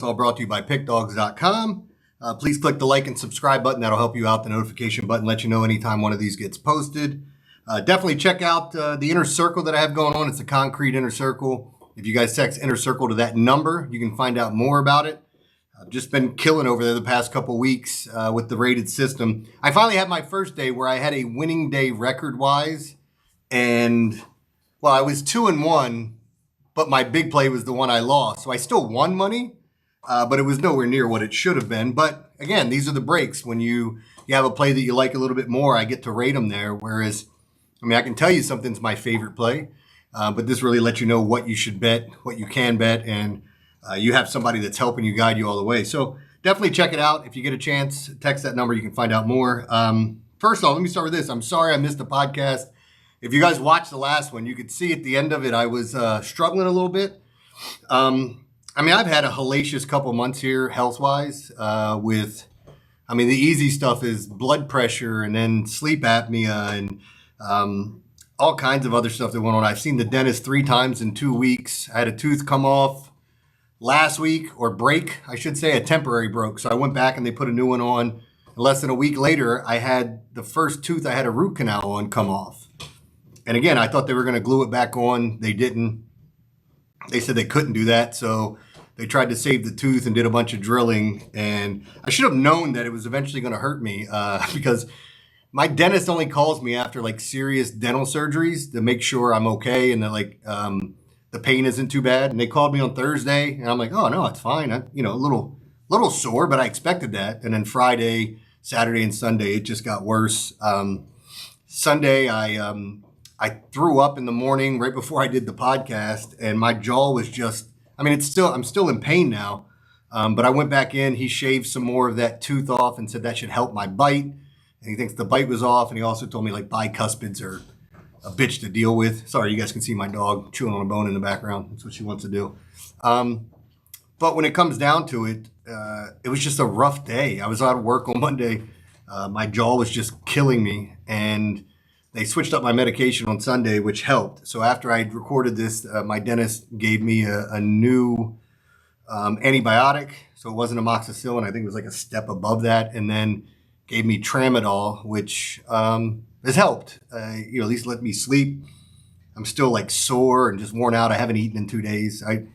It's all brought to you by Pickdawgz.com. Please click the like and subscribe button. That'll help you out. The notification button let you know anytime one of these gets posted. Definitely check out the inner circle that I have going on. It's a concrete inner circle. If you guys text inner circle to that number, you can find out more about it. I've just been killing over there the past couple weeks with the rated system. I finally had my first day where I had a winning day record-wise. And, well, I was 2-1, but my big play was the one I lost. So I still won money. But it was nowhere near what it should have been. But again, these are the breaks. When you have a play that you like a little bit more, I get to rate them there. Whereas, I can tell you something's my favorite play, but this really lets you know what you should bet, what you can bet, and you have somebody that's helping you, guide you all the way. So definitely check it out. If you get a chance, text that number. You can find out more. First off, let me start with this. I'm sorry I missed the podcast. If you guys watched the last one, you could see at the end of it, I was struggling a little bit. I've had a hellacious couple months here health-wise the easy stuff is blood pressure and then sleep apnea and all kinds of other stuff that went on. I've seen the dentist 3 times in 2 weeks. I had a tooth come off last week, or break, I should say, a temporary broke. So I went back and they put a new one on. Less than a week later, I had the first tooth I had a root canal on come off. And again, I thought they were going to glue it back on. They didn't. They said they couldn't do that, so they tried to save the tooth and did a bunch of drilling. And I should have known that it was eventually going to hurt me because my dentist only calls me after serious dental surgeries to make sure I'm okay and that the pain isn't too bad. And they called me on Thursday, and I'm like, oh no, it's fine. A little sore, but I expected that. And then Friday, Saturday, and Sunday, it just got worse. Sunday, I threw up in the morning right before I did the podcast, and my jaw was just, I'm still in pain now, but I went back in. He shaved some more of that tooth off and said that should help my bite. And he thinks the bite was off, and he also told me bicuspids are a bitch to deal with. Sorry, you guys can see my dog chewing on a bone in the background. That's what she wants to do. But when it comes down to it, it was just a rough day. I was out of work on Monday. My jaw was just killing me, and they switched up my medication on Sunday, which helped. So after I recorded this, my dentist gave me a new antibiotic. So it wasn't amoxicillin. I think it was a step above that. And then gave me tramadol, which has helped. At least let me sleep. I'm still sore and just worn out. I haven't eaten in 2 days. I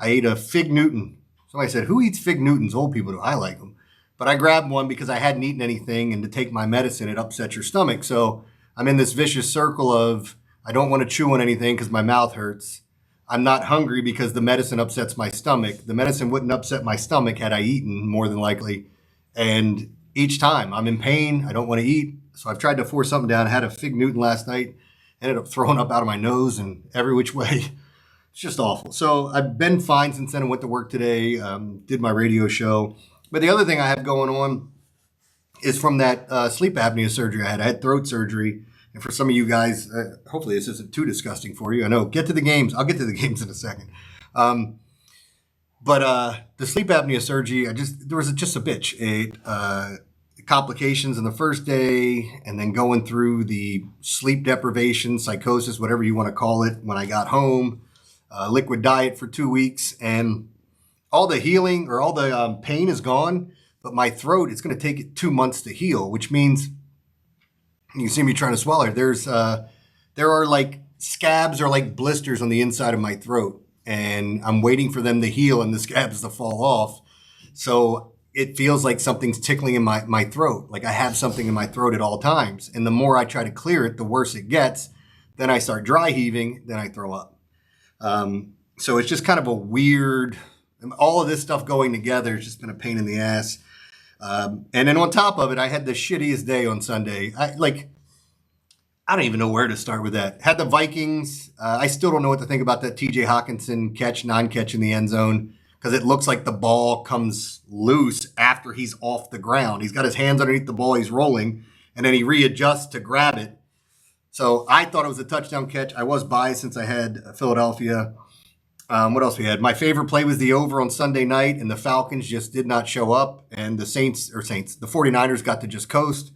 ate a Fig Newton. Somebody said, who eats Fig Newtons? Old people do. I like them. But I grabbed one because I hadn't eaten anything. And to take my medicine, it upsets your stomach. So I'm in this vicious circle of I don't want to chew on anything because my mouth hurts. I'm not hungry because the medicine upsets my stomach. The medicine wouldn't upset my stomach had I eaten, more than likely. And each time I'm in pain, I don't want to eat. So I've tried to force something down. I had a Fig Newton last night, ended up throwing up out of my nose and every which way. It's just awful. So I've been fine since then. I went to work today, did my radio show. But the other thing I have going on is from that sleep apnea surgery I had. I had throat surgery. And for some of you guys, hopefully this isn't too disgusting for you. I know, get to the games. I'll get to the games in a second. But the sleep apnea surgery, there was just a bitch. Complications in the first day, and then going through the sleep deprivation, psychosis, whatever you want to call it, when I got home. Liquid diet for 2 weeks. And all the healing or all the pain is gone. But my throat, it's going to take it 2 months to heal, which means you see me trying to swallow. There are scabs or blisters on the inside of my throat, and I'm waiting for them to heal and the scabs to fall off. So it feels like something's tickling in my throat. I have something in my throat at all times. And the more I try to clear it, the worse it gets. Then I start dry heaving, then I throw up. So it's just kind of a weird, all of this stuff going together has just been a pain in the ass. And then on top of it, I had the shittiest day on Sunday. I don't even know where to start with that. Had the Vikings. I still don't know what to think about that TJ Hawkinson non-catch in the end zone, because it looks like the ball comes loose after he's off the ground. He's got his hands underneath the ball. He's rolling, and then he readjusts to grab it. So I thought it was a touchdown catch. I was biased since I had Philadelphia. What else we had? My favorite play was the over on Sunday night, and the Falcons just did not show up, and the 49ers got to just coast.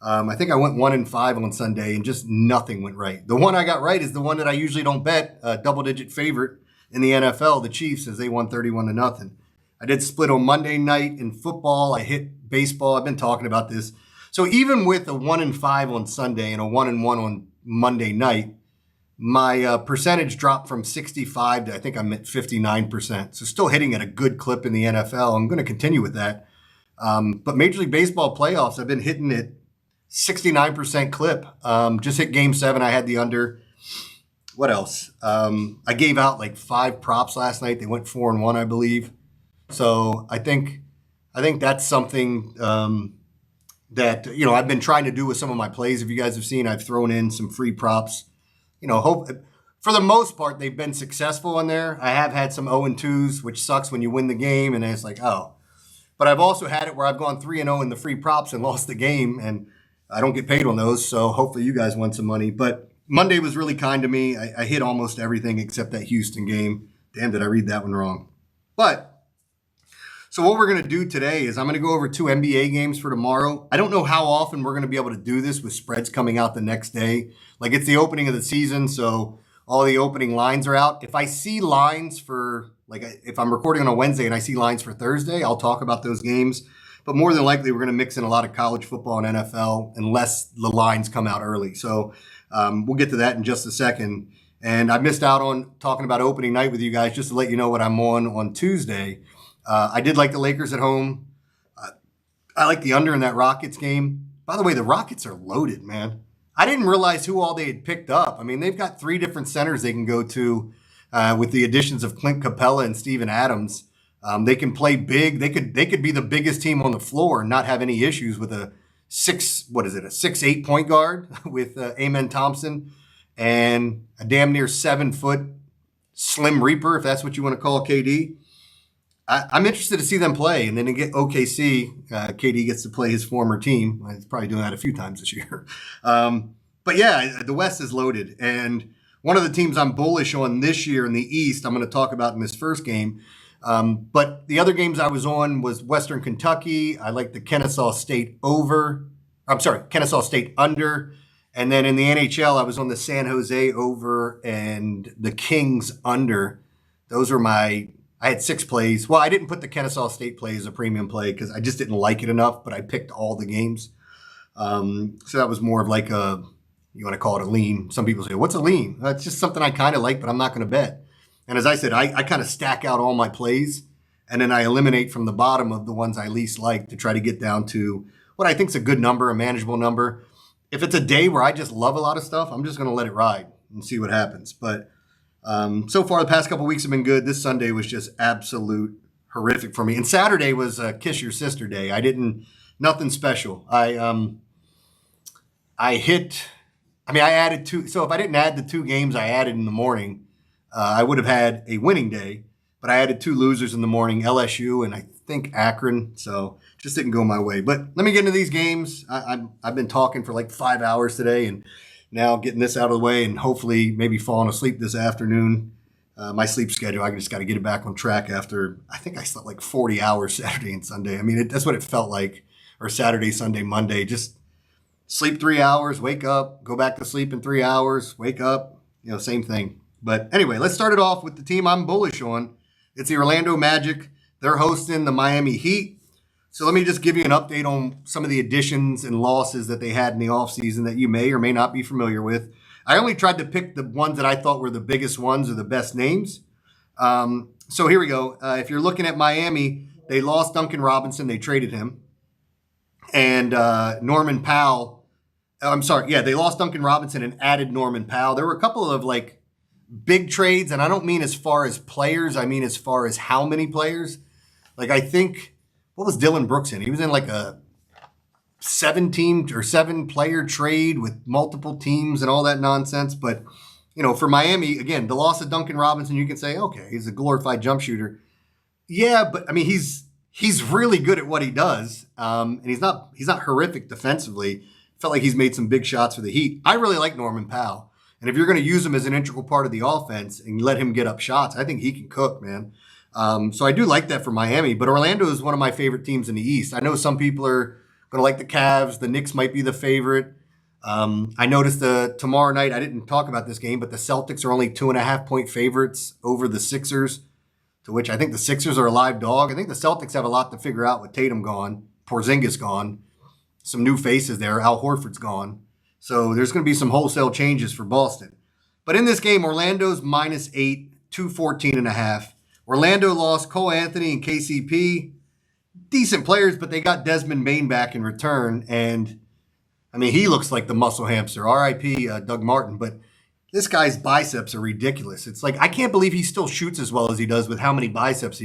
I think I went 1-5 on Sunday, and just nothing went right. The one I got right is the one that I usually don't bet, a double-digit favorite in the NFL, the Chiefs, as they won 31-0. I did split on Monday night in football. I hit baseball. I've been talking about this. So even with a 1-5 on Sunday and a 1-1 on Monday night, my percentage dropped from 65 to I think I'm at 59%. So still hitting at a good clip in the NFL. I'm going to continue with that. But Major League Baseball playoffs, I've been hitting at 69% clip. Just hit Game 7. I had the under. What else? I gave out like 5 props last night. They went 4-1, I believe. So I think that's something that I've been trying to do with some of my plays. If you guys have seen, I've thrown in some free props. Hope for the most part they've been successful in there. I have had some 0-2s, which sucks when you win the game and then it's like, oh. But I've also had it where I've gone 3-0 in the free props and lost the game, and I don't get paid on those. So hopefully you guys won some money. But Monday was really kind to me. I hit almost everything except that Houston game. Damn, did I read that one wrong? But so what we're going to do today is I'm going to go over 2 NBA games for tomorrow. I don't know how often we're going to be able to do this with spreads coming out the next day. Like, it's the opening of the season, so all the opening lines are out. If I see lines for, like, if I'm recording on a Wednesday and I see lines for Thursday, I'll talk about those games. But more than likely, we're going to mix in a lot of college football and NFL unless the lines come out early. So we'll get to that in just a second. And I missed out on talking about opening night with you guys, just to let you know what I'm on Tuesday. I did like the Lakers at home. I like the under in that Rockets game. By the way, the Rockets are loaded, man. I didn't realize who all they had picked up. I mean, they've got 3 different centers they can go to with the additions of Clint Capella and Steven Adams. They can play big. They could be the biggest team on the floor and not have any issues with a 6'8" point guard with Amen Thompson and a damn near 7-foot Slim Reaper, if that's what you want to call KD. I'm interested to see them play, and then to get OKC, KD gets to play his former team. He's probably doing that a few times this year. But yeah, the West is loaded, and one of the teams I'm bullish on this year in the East, I'm going to talk about in this first game. But the other games I was on was Western Kentucky. I like the Kennesaw State under. And then in the NHL, I was on the San Jose over and the Kings under. Those are I had 6 plays. Well, I didn't put the Kennesaw State play as a premium play because I just didn't like it enough, but I picked all the games. So that was more of like you want to call it a lean. Some people say, what's a lean? It's just something I kind of like, but I'm not going to bet. And as I said, I kind of stack out all my plays, and then I eliminate from the bottom of the ones I least like to try to get down to what I think is a good number, a manageable number. If it's a day where I just love a lot of stuff, I'm just going to let it ride and see what happens. But so far, the past couple of weeks have been good. This Sunday was just absolute horrific for me. And Saturday was Kiss Your Sister Day. Nothing special. I added 2. So if I didn't add the 2 games I added in the morning, I would have had a winning day. But I added 2 losers in the morning, LSU and I think Akron. So just didn't go my way. But let me get into these games. I've been talking for like 5 hours today, and now getting this out of the way and hopefully maybe falling asleep this afternoon. My sleep schedule, I just got to get it back on track after, I think I slept like 40 hours Saturday and Sunday. I mean, that's what it felt like. Or Saturday, Sunday, Monday. Just sleep 3 hours, wake up, go back to sleep in 3 hours, wake up, same thing. But anyway, let's start it off with the team I'm bullish on. It's the Orlando Magic. They're hosting the Miami Heat. So let me just give you an update on some of the additions and losses that they had in the offseason that you may or may not be familiar with. I only tried to pick the ones that I thought were the biggest ones or the best names. So here we go. If you're looking at Miami, they lost Duncan Robinson. They traded him. And Norman Powell. They lost Duncan Robinson and added Norman Powell. There were a couple of like big trades, and I don't mean as far as players. I mean as far as how many players. Like I think, what was Dylan Brooks in? He was in like a 7-player trade with multiple teams and all that nonsense. But, for Miami, again, the loss of Duncan Robinson, you can say, okay, he's a glorified jump shooter. Yeah, but I mean, he's really good at what he does. And he's not horrific defensively. Felt like he's made some big shots for the Heat. I really like Norman Powell. And if you're going to use him as an integral part of the offense and let him get up shots, I think he can cook, man. So I do like that for Miami, but Orlando is one of my favorite teams in the East. I know some people are going to like the Cavs. The Knicks might be the favorite. I noticed tomorrow night, I didn't talk about this game, but the Celtics are only 2.5-point favorites over the Sixers. to which I think the Sixers are a live dog. I think the Celtics have a lot to figure out with Tatum gone, Porzingis gone, some new faces there. Al Horford's gone. So there's going to be some wholesale changes for Boston. But in this game, Orlando's -8, 214.5. Orlando lost Cole Anthony and KCP. Decent players, but they got Desmond Bane back in return. And, I mean, he looks like the muscle hamster. R.I.P. Doug Martin. But this guy's biceps are ridiculous. It's like, I can't believe he still shoots as well as he does with how many biceps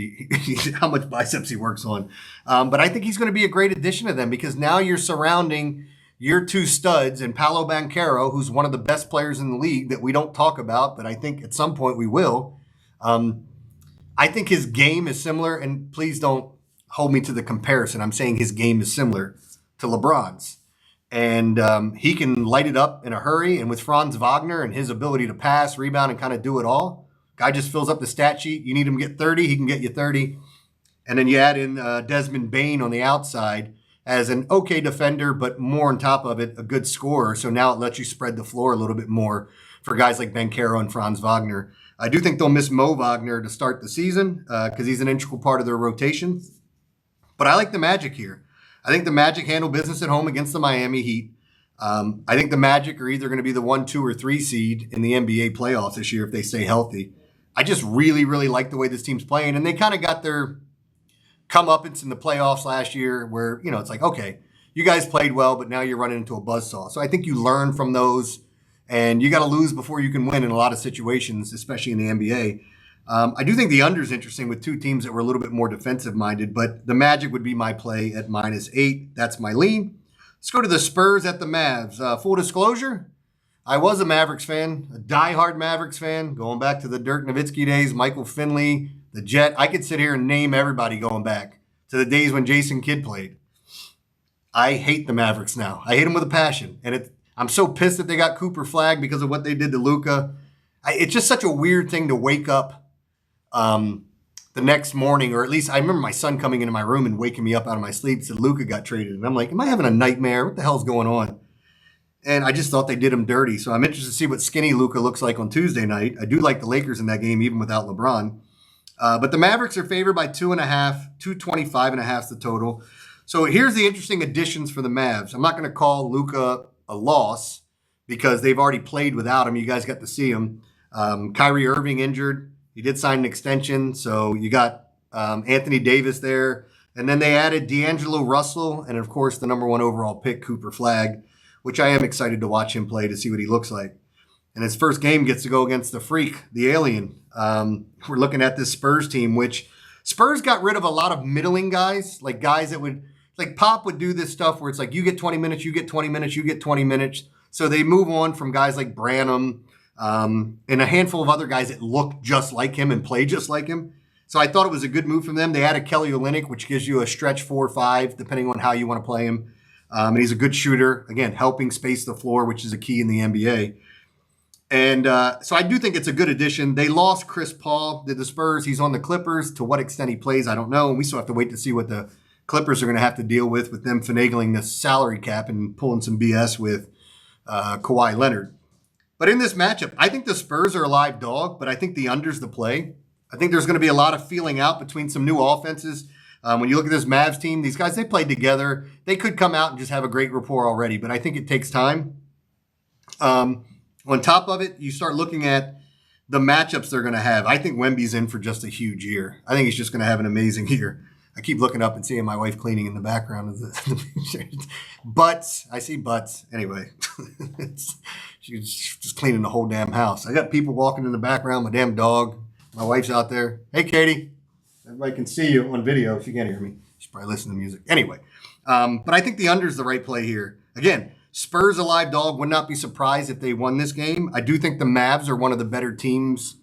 how much biceps he works on. But I think he's going to be a great addition to them because now you're surrounding your two studs and Paolo Banchero, who's one of the best players in the league that we don't talk about, but I think at some point we will. I think his game is similar, and please don't hold me to the comparison. I'm saying his game is similar to LeBron's. And he can light it up in a hurry. And with Franz Wagner and his ability to pass, rebound, and kind of do it all, guy just fills up the stat sheet. You need him to get 30, he can get you 30. And then you add in Desmond Bane on the outside as an okay defender, but more on top of it, a good scorer. So now it lets you spread the floor a little bit more for guys like Banchero and Franz Wagner. I do think they'll miss Mo Wagner to start the season because he's an integral part of their rotation. But I like the Magic here. I think the Magic handle business at home against the Miami Heat. I think the Magic are either going to be the 1, 2, or 3 seed in the NBA playoffs this year if they stay healthy. I just really, really like the way this team's playing. And they kind of got their comeuppance in the playoffs last year where, you know, it's like, okay, you guys played well, but now you're running into a buzzsaw. So I think you learn from those, and you got to lose before you can win in a lot of situations, especially in the NBA. I do think the under is interesting with two teams that were a little bit more defensive-minded, but the Magic would be my play at -8. That's my lean. Let's go to the Spurs at the Mavs. Full disclosure, I was a Mavericks fan, a diehard Mavericks fan, going back to the Dirk Nowitzki days, Michael Finley, the Jet. I could sit here and name everybody going back to the days when Jason Kidd played. I hate the Mavericks now. I hate them with a passion. And I'm so pissed that they got Cooper flagged because of what they did to Luka. It's just such a weird thing to wake up the next morning, or at least I remember my son coming into my room and waking me up out of my sleep, said Luka got traded. And I'm like, am I having a nightmare? What the hell's going on? And I just thought they did him dirty. So I'm interested to see what skinny Luka looks like on Tuesday night. I do like the Lakers in that game, even without LeBron. But the Mavericks are favored by 2.5, 225.5 is the total. So here's the interesting additions for the Mavs. I'm not going to call Luka a loss because they've already played without him. You guys got to see him. Kyrie Irving injured. He did sign an extension, so you got Anthony Davis there. And then they added D'Angelo Russell and, of course, the number 1 overall pick, Cooper Flagg, which I am excited to watch him play to see what he looks like. And his first game gets to go against the Freak, the Alien. We're looking at this Spurs team, which Spurs got rid of a lot of middling guys, like guys that would, like Pop would do this stuff where it's like you get 20 minutes, you get 20 minutes, you get 20 minutes. So they move on from guys like Branham, and a handful of other guys that look just like him and play just like him. So I thought it was a good move from them. They added Kelly Olynyk, which gives you a stretch 4 or 5, depending on how you want to play him. And he's a good shooter, again, helping space the floor, which is a key in the NBA. And so I do think it's a good addition. They lost Chris Paul, the Spurs. He's on the Clippers. To what extent he plays, I don't know. And we still have to wait to see what the Clippers are going to have to deal with them finagling the salary cap and pulling some BS with Kawhi Leonard. But in this matchup, I think the Spurs are a live dog, but I think the under's the play. I think there's going to be a lot of feeling out between some new offenses. When you look at this Mavs team, these guys, they played together. They could come out and just have a great rapport already, but I think it takes time. On top of it, you start looking at the matchups they're going to have. I think Wemby's in for just a huge year. I think he's just going to have an amazing year. I keep looking up and seeing my wife cleaning in the background of the picture. Butts. I see butts. Anyway, she's just cleaning the whole damn house. I got people walking in the background, my damn dog. My wife's out there. Hey, Katie. Everybody can see you on video if you can't hear me. She's probably listening to music. Anyway, but I think the under is the right play here. Again, Spurs a live dog. Would not be surprised if they won this game. I do think the Mavs are one of the better teams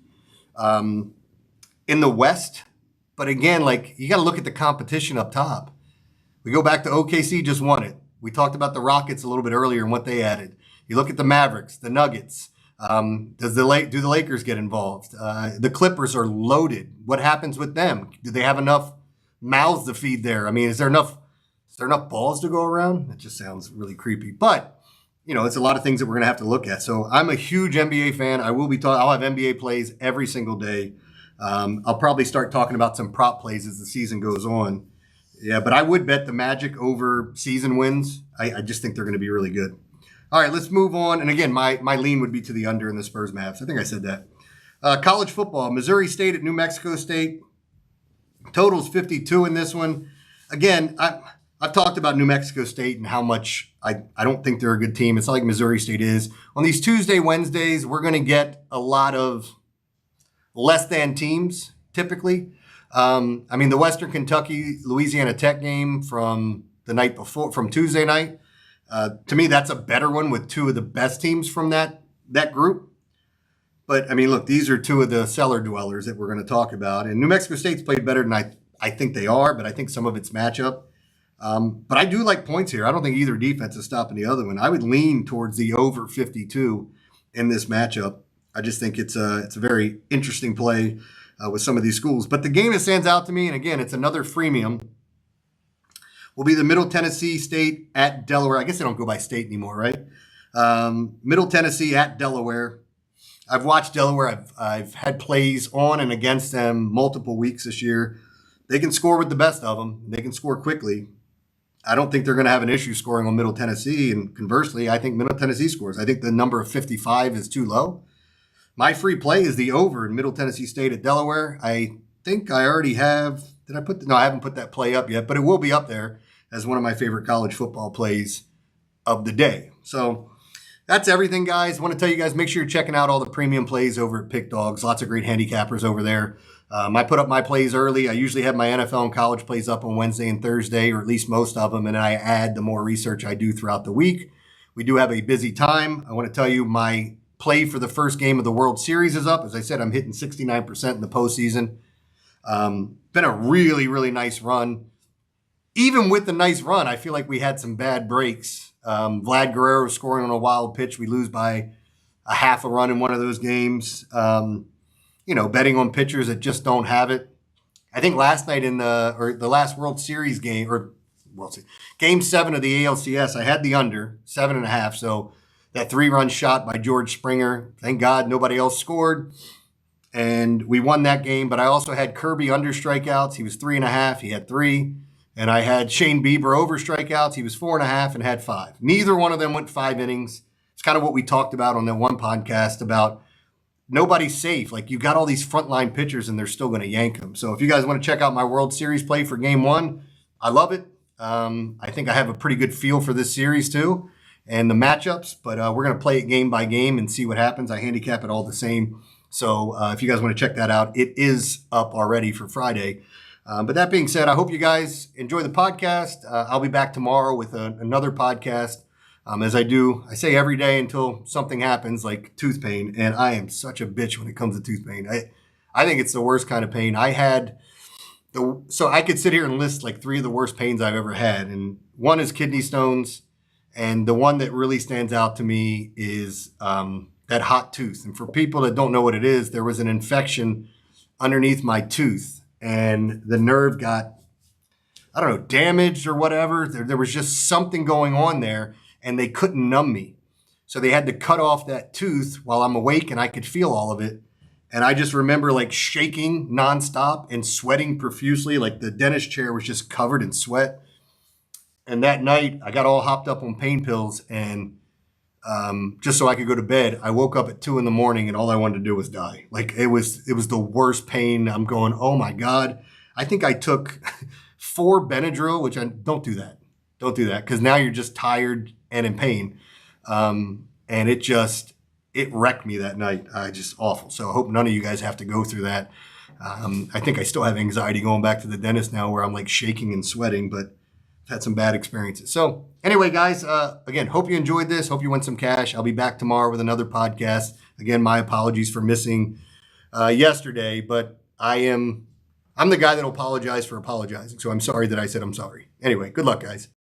in the West. But again, like you got to look at the competition up top. We go back to OKC, just won it. We talked about the Rockets a little bit earlier and what they added. You look at the Mavericks, the Nuggets. Do the Lakers get involved? The Clippers are loaded. What happens with them? Do they have enough mouths to feed there? I mean, is there enough balls to go around? That just sounds really creepy. But, you know, it's a lot of things that we're going to have to look at. So I'm a huge NBA fan. I'll have NBA plays every single day. I'll probably start talking about some prop plays as the season goes on. Yeah, but I would bet the Magic over season wins. I just think they're going to be really good. All right, let's move on. And again, my lean would be to the under in the Spurs Mavs. I think I said that. College football, Missouri State at New Mexico State. Total's 52 in this one. Again, I've talked about New Mexico State and how much I don't think they're a good team. It's not like Missouri State is. On these Tuesday, Wednesdays, we're going to get a lot of less than teams, typically. The Western Kentucky, Louisiana Tech game from the night before, from Tuesday night, to me, that's a better one with two of the best teams from that group. But, look, these are two of the cellar dwellers that we're going to talk about. And New Mexico State's played better than I think they are, but I think some of it's matchup. But I do like points here. I don't think either defense is stopping the other one. I would lean towards the over 52 in this matchup. I just think it's a very interesting play with some of these schools. But the game that stands out to me, and again, it's another freemium, will be the Middle Tennessee State at Delaware. I guess they don't go by state anymore, right? Middle Tennessee at Delaware. I've watched Delaware. I've had plays on and against them multiple weeks this year. They can score with the best of them. They can score quickly. I don't think they're going to have an issue scoring on Middle Tennessee. And conversely, I think Middle Tennessee scores. I think the number of 55 is too low. My free play is the over in Middle Tennessee State at Delaware. I think I already have. No, I haven't put that play up yet, but it will be up there as one of my favorite college football plays of the day. So that's everything, guys. I want to tell you guys, make sure you're checking out all the premium plays over at Pickdawgz. Lots of great handicappers over there. I put up my plays early. I usually have my NFL and college plays up on Wednesday and Thursday, or at least most of them, and I add the more research I do throughout the week. We do have a busy time. I want to tell you my play for the first game of the World Series is up. As I said, I'm hitting 69% in the postseason. Been a really, really nice run. Even with the nice run, I feel like we had some bad breaks. Vlad Guerrero scoring on a wild pitch. We lose by a half a run in one of those games. Betting on pitchers that just don't have it. I think last night in the last World Series game, Game 7 of the ALCS, I had the under 7.5. So that 3-run shot by George Springer. Thank God nobody else scored. And we won that game. But I also had Kirby under strikeouts. He was 3.5. He had 3. And I had Shane Bieber over strikeouts. He was 4.5 and had 5. Neither one of them went 5 innings. It's kind of what we talked about on that one podcast about nobody's safe. Like, you got all these frontline pitchers and they're still going to yank them. So if you guys want to check out my World Series play for Game 1, I love it. I think I have a pretty good feel for this series too and the matchups. But we're going to play it game by game and see what happens. I handicap it all the same. So if you guys want to check that out, it is up already for Friday. But that being said, I hope you guys enjoy the podcast. I'll be back tomorrow with another podcast. As I say every day until something happens, like tooth pain. And I am such a bitch when it comes to tooth pain. I think it's the worst kind of pain. So I could sit here and list like 3 of the worst pains I've ever had. And one is kidney stones. And the one that really stands out to me is that hot tooth. And for people that don't know what it is, there was an infection underneath my tooth. And the nerve got, damaged or whatever. There was just something going on there, and they couldn't numb me. So they had to cut off that tooth while I'm awake, and I could feel all of it. And I just remember like shaking nonstop and sweating profusely. Like the dentist chair was just covered in sweat. And that night, I got all hopped up on pain pills, and just so I could go to bed. I woke up at 2 a.m. and all I wanted to do was die. Like it was the worst pain. I'm going, oh my God. I think I took 4 Benadryl, which I don't do that. Don't do that. Cause now you're just tired and in pain. And it wrecked me that night. Just awful. So I hope none of you guys have to go through that. I think I still have anxiety going back to the dentist now where I'm like shaking and sweating, but had some bad experiences. So anyway, guys, again, hope you enjoyed this. Hope you won some cash. I'll be back tomorrow with another podcast. Again, my apologies for missing yesterday, but I'm the guy that'll apologize for apologizing. So I'm sorry that I said I'm sorry. Anyway, good luck, guys.